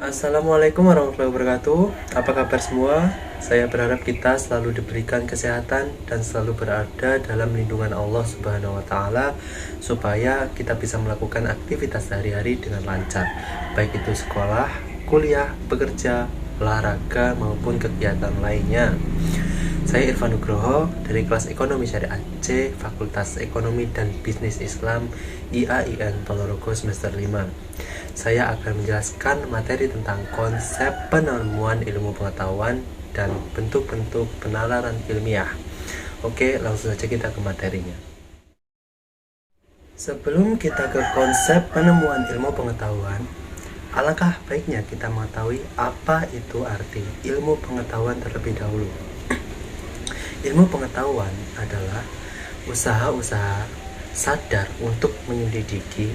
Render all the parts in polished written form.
Assalamualaikum warahmatullahi wabarakatuh. Apa kabar semua? Saya berharap kita selalu diberikan kesehatan dan selalu berada dalam lindungan Allah Subhanahu wa taala supaya kita bisa melakukan aktivitas sehari-hari dengan lancar, baik itu sekolah, kuliah, bekerja, olahraga maupun kegiatan lainnya. Saya Irfan Nugroho dari kelas Ekonomi Syariah C, Fakultas Ekonomi dan Bisnis Islam IAIN Ponorogo semester 5. Saya akan menjelaskan materi tentang konsep penemuan ilmu pengetahuan dan bentuk-bentuk penalaran ilmiah. Oke, langsung saja kita ke materinya. Sebelum kita ke konsep penemuan ilmu pengetahuan, alangkah baiknya kita mengetahui apa itu arti ilmu pengetahuan terlebih dahulu. Ilmu pengetahuan adalah usaha-usaha sadar untuk menyelidiki,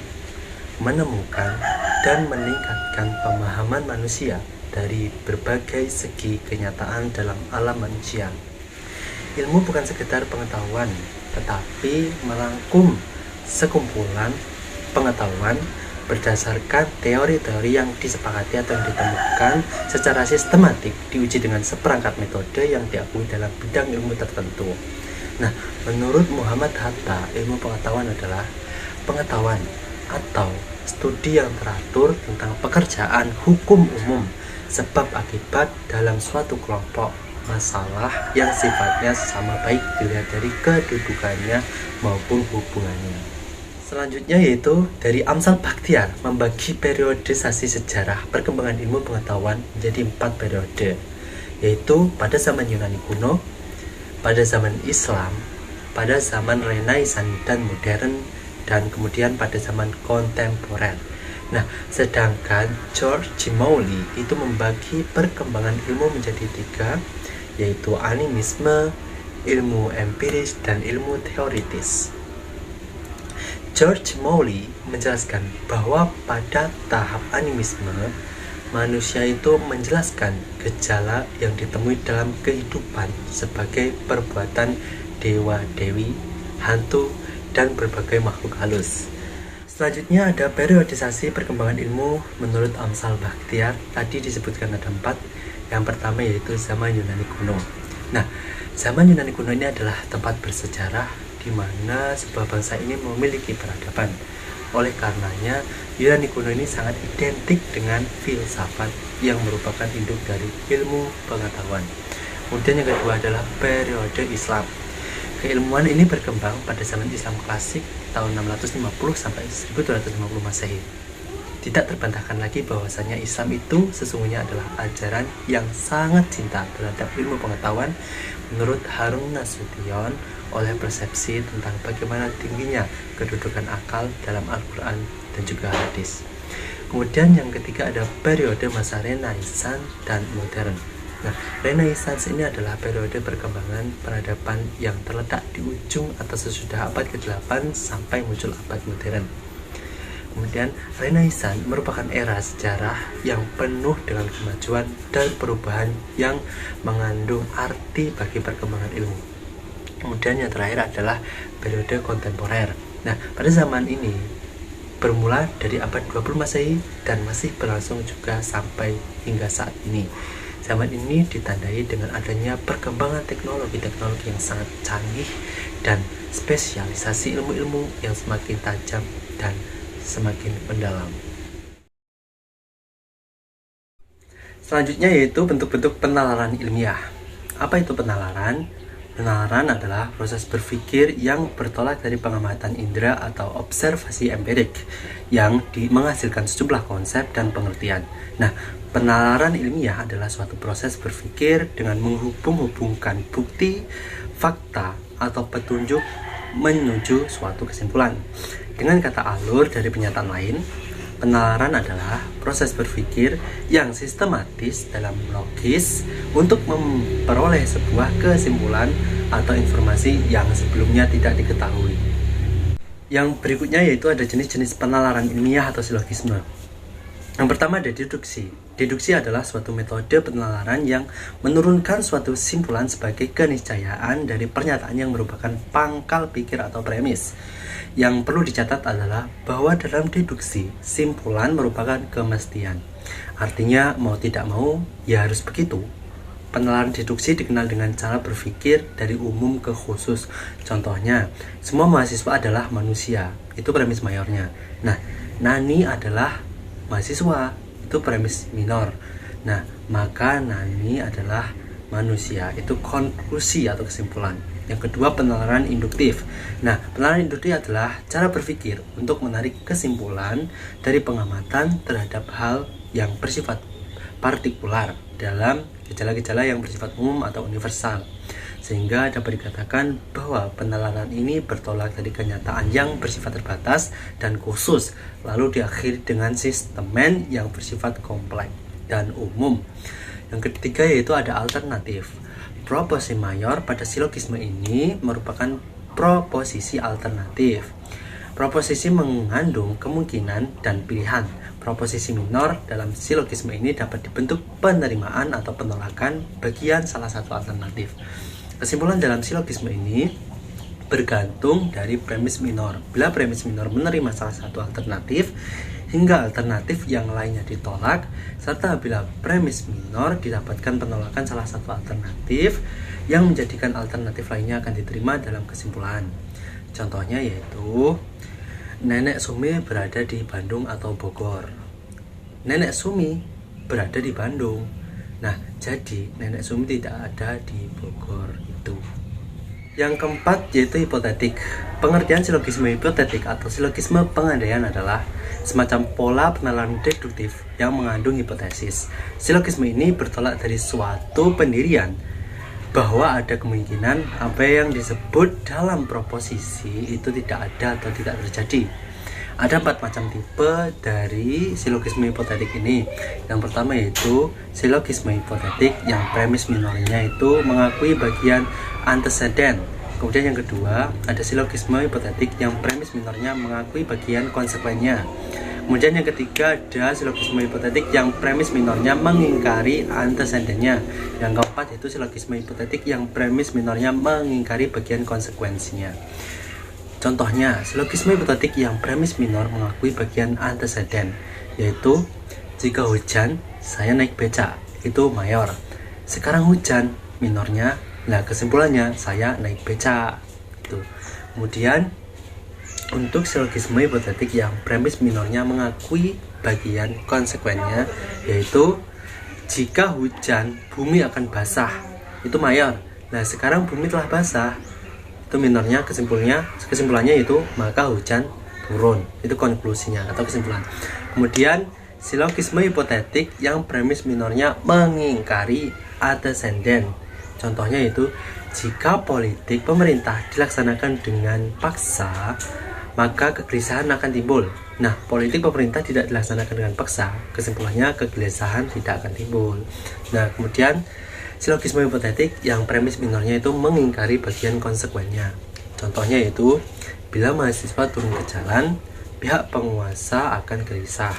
menemukan, dan meningkatkan pemahaman manusia dari berbagai segi kenyataan dalam alam manusia. Ilmu bukan sekedar pengetahuan, tetapi merangkum sekumpulan pengetahuan berdasarkan teori-teori yang disepakati atau yang ditemukan secara sistematik, diuji dengan seperangkat metode yang diakui dalam bidang ilmu tertentu. Nah, menurut Muhammad Hatta, ilmu pengetahuan adalah pengetahuan atau studi yang teratur tentang pekerjaan hukum umum, sebab akibat dalam suatu kelompok masalah yang sifatnya sama, baik dilihat dari kedudukannya maupun hubungannya. Selanjutnya yaitu dari Amsal Bakhtiar membagi periodisasi sejarah perkembangan ilmu pengetahuan menjadi 4 periode, yaitu pada zaman Yunani kuno, pada zaman Islam, pada zaman Renaissance dan modern, dan kemudian pada zaman kontemporer. Nah, sedangkan George Gimoli itu membagi perkembangan ilmu menjadi 3, yaitu animisme, ilmu empiris, dan ilmu teoritis. George Mowley menjelaskan bahwa pada tahap animisme, manusia itu menjelaskan gejala yang ditemui dalam kehidupan sebagai perbuatan dewa-dewi, hantu, dan berbagai makhluk halus. Selanjutnya ada periodisasi perkembangan ilmu menurut Amsal Bakhtiar. Tadi disebutkan ada 4. Yang pertama yaitu zaman Yunani kuno. Nah, zaman Yunani kuno ini adalah tempat bersejarah di mana sebuah bangsa ini memiliki peradaban. Oleh karenanya, Yunani kuno ini sangat identik dengan filsafat yang merupakan induk dari ilmu pengetahuan. Kemudian yang kedua adalah periode Islam. Keilmuan ini berkembang pada zaman Islam klasik tahun 650 sampai 1250 Masehi. Tidak terbantahkan lagi bahwasanya Islam itu sesungguhnya adalah ajaran yang sangat cinta terhadap ilmu pengetahuan menurut Harun Nasution oleh persepsi tentang bagaimana tingginya kedudukan akal dalam Al-Quran dan juga hadis. Kemudian yang ketiga ada periode masa Renaissance dan modern. Nah, Renaissance ini adalah periode perkembangan peradaban yang terletak di ujung atau sesudah abad ke-8 sampai muncul abad modern. Kemudian Renaissance merupakan era sejarah yang penuh dengan kemajuan dan perubahan yang mengandung arti bagi perkembangan ilmu. Kemudian yang terakhir adalah periode kontemporer. Nah, pada zaman ini bermula dari abad 20 Masehi dan masih berlangsung juga sampai hingga saat ini. Zaman ini ditandai dengan adanya perkembangan teknologi-teknologi yang sangat canggih dan spesialisasi ilmu-ilmu yang semakin tajam dan semakin mendalam. Selanjutnya yaitu bentuk-bentuk penalaran ilmiah. Apa itu penalaran? Penalaran adalah proses berpikir yang bertolak dari pengamatan indera atau observasi empirik yang menghasilkan sejumlah konsep dan pengertian. Nah, penalaran ilmiah adalah suatu proses berpikir dengan menghubung-hubungkan bukti, fakta, atau petunjuk menuju suatu kesimpulan. Dengan kata alur dari pernyataan lain, penalaran adalah proses berpikir yang sistematis dalam logis untuk memperoleh sebuah kesimpulan atau informasi yang sebelumnya tidak diketahui. Yang berikutnya yaitu ada jenis-jenis penalaran ilmiah atau silogisme. Yang pertama ada deduksi. Deduksi adalah suatu metode penalaran yang menurunkan suatu kesimpulan sebagai keniscayaan dari pernyataan yang merupakan pangkal pikir atau premis. Yang perlu dicatat adalah bahwa dalam deduksi, simpulan merupakan kemestian. Artinya mau tidak mau ya harus begitu. Penalaran deduksi dikenal dengan cara berpikir dari umum ke khusus. Contohnya, semua mahasiswa adalah manusia. Itu premis mayornya. Nah, Nani adalah mahasiswa. Itu premis minor. Nah, maka Nani adalah manusia. Itu konklusi atau kesimpulan. Yang kedua, penalaran induktif. Nah, penalaran induktif adalah cara berpikir untuk menarik kesimpulan dari pengamatan terhadap hal yang bersifat partikular dalam gejala-gejala yang bersifat umum atau universal, sehingga dapat dikatakan bahwa penalaran ini bertolak dari kenyataan yang bersifat terbatas dan khusus, lalu diakhiri dengan sistemen yang bersifat kompleks dan umum. Yang ketiga yaitu ada alternatif. Proposisi mayor pada silogisme ini merupakan proposisi alternatif. Proposisi mengandung kemungkinan dan pilihan. Proposisi minor dalam silogisme ini dapat dibentuk penerimaan atau penolakan bagian salah satu alternatif. Kesimpulan dalam silogisme ini bergantung dari premis minor. Bila premis minor menerima salah satu alternatif hingga alternatif yang lainnya ditolak, serta bila premis minor didapatkan penolakan salah satu alternatif yang menjadikan alternatif lainnya akan diterima dalam kesimpulan. Contohnya yaitu Nenek Sumi berada di Bandung atau Bogor. Nenek Sumi berada di Bandung. Nah, jadi Nenek Sumi tidak ada di Bogor itu. Yang keempat yaitu hipotetik. Pengertian silogisme hipotetik atau silogisme pengandaian adalah semacam pola penalaran deduktif yang mengandung hipotesis. Silogisme ini bertolak dari suatu pendirian bahwa ada kemungkinan apa yang disebut dalam proposisi itu tidak ada atau tidak terjadi. Ada 4 macam tipe dari silogisme hipotetik ini. Yang pertama yaitu silogisme hipotetik yang premis minornya itu mengakui bagian antecedent. Kemudian yang kedua ada silogisme hipotetik yang premis minornya mengakui bagian konsekuensinya. Kemudian yang ketiga ada silogisme hipotetik yang premis minornya mengingkari antecedennya. Yang keempat yaitu silogisme hipotetik yang premis minornya mengingkari bagian konsekuensinya. Contohnya, silogisme hipotetik yang premis minor mengakui bagian antecedent, yaitu jika hujan, saya naik beca, itu mayor. Sekarang hujan, minornya, nah kesimpulannya saya naik beca. Itu. Kemudian untuk silogisme hipotetik yang premis minornya mengakui bagian konsekuensinya, yaitu jika hujan bumi akan basah, itu mayor. Nah sekarang bumi telah basah, itu minornya. Kesimpulannya itu maka hujan turun, itu konklusinya atau kesimpulan. Kemudian silogisme hipotetik yang premis minornya mengingkari antecedent, contohnya itu jika politik pemerintah dilaksanakan dengan paksa, maka kegelisahan akan timbul. Nah, politik pemerintah tidak dilaksanakan dengan paksa, kesimpulannya kegelisahan tidak akan timbul. Nah, kemudian silogisme hipotetik yang premis minornya itu mengingkari bagian konsekuensinya. Contohnya itu, bila mahasiswa turun ke jalan, pihak penguasa akan gelisah.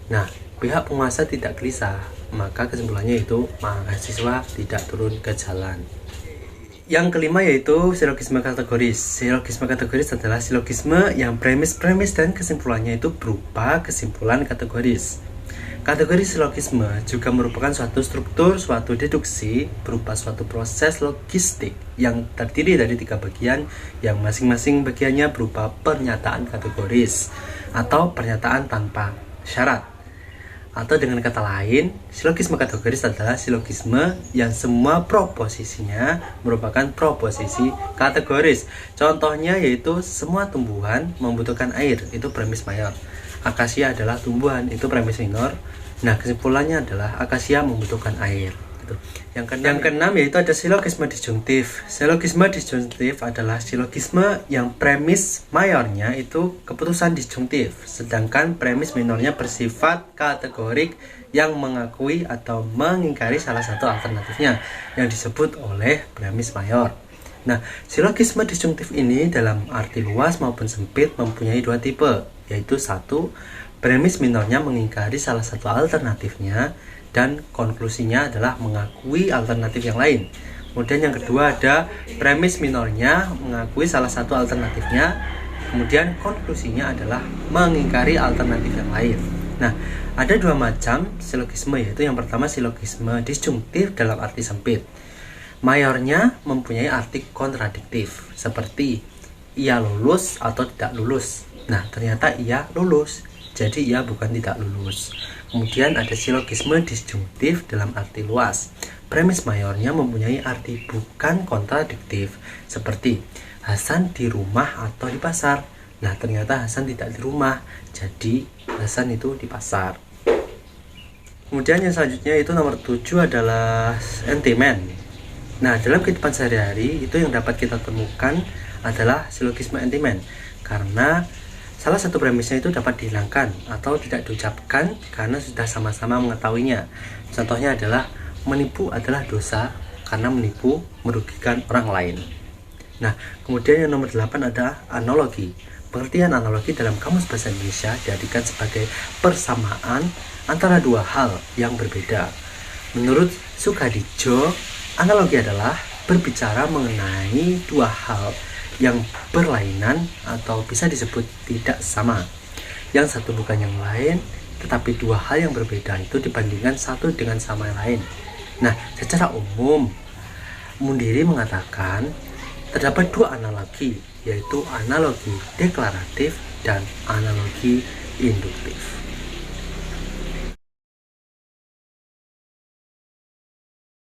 Nah, pihak penguasa tidak gelisah, maka kesimpulannya itu mahasiswa tidak turun ke jalan. Yang kelima yaitu silogisme kategoris. Silogisme kategoris adalah silogisme yang premis dan kesimpulannya itu berupa kesimpulan kategoris. Kategori silogisme juga merupakan suatu struktur, suatu deduksi berupa suatu proses logistik yang terdiri dari 3 bagian yang masing-masing bagiannya berupa pernyataan kategoris atau pernyataan tanpa syarat. Atau dengan kata lain, silogisme kategoris adalah silogisme yang semua proposisinya merupakan proposisi kategoris. Contohnya yaitu semua tumbuhan membutuhkan air, itu premis mayor. Akasia adalah tumbuhan, itu premis minor. Nah, kesimpulannya adalah akasia membutuhkan air. Yang keenam yaitu ada silogisme disjungtif. Silogisme disjungtif adalah silogisme yang premis mayornya itu keputusan disjungtif, sedangkan premis minornya bersifat kategorik yang mengakui atau mengingkari salah satu alternatifnya yang disebut oleh premis mayor. Nah, silogisme disjungtif ini dalam arti luas maupun sempit mempunyai 2 tipe, yaitu 1. Premis minornya mengingkari salah satu alternatifnya dan konklusinya adalah mengakui alternatif yang lain. Kemudian yang kedua ada premis minornya mengakui salah satu alternatifnya, kemudian konklusinya adalah mengingkari alternatif yang lain. Nah, ada dua macam silogisme, yaitu yang pertama silogisme disjungtif dalam arti sempit. Mayornya mempunyai arti kontradiktif, seperti ia lulus atau tidak lulus. Nah, ternyata ia lulus, jadi ia bukan tidak lulus. Kemudian ada silogisme disjungtif dalam arti luas. Premis mayornya mempunyai arti bukan kontradiktif, seperti Hasan di rumah atau di pasar. Nah, ternyata Hasan tidak di rumah, jadi Hasan itu di pasar. Kemudian yang selanjutnya itu nomor 7 adalah sentimen. Nah, dalam kehidupan sehari-hari itu yang dapat kita temukan adalah silogisme sentimen, karena salah satu premisnya itu dapat dihilangkan atau tidak diucapkan karena sudah sama-sama mengetahuinya. Contohnya adalah menipu adalah dosa karena menipu merugikan orang lain. Nah, kemudian yang nomor 8 ada analogi. Pengertian analogi dalam Kamus Bahasa Indonesia diartikan sebagai persamaan antara dua hal yang berbeda. Menurut Sukadijo, analogi adalah berbicara mengenai dua hal yang berlainan atau bisa disebut tidak sama. Yang satu bukan yang lain, tetapi dua hal yang berbeda itu dibandingkan satu dengan sama yang lain. Nah, secara umum, Mundiri mengatakan terdapat dua analogi, yaitu analogi deklaratif dan analogi induktif.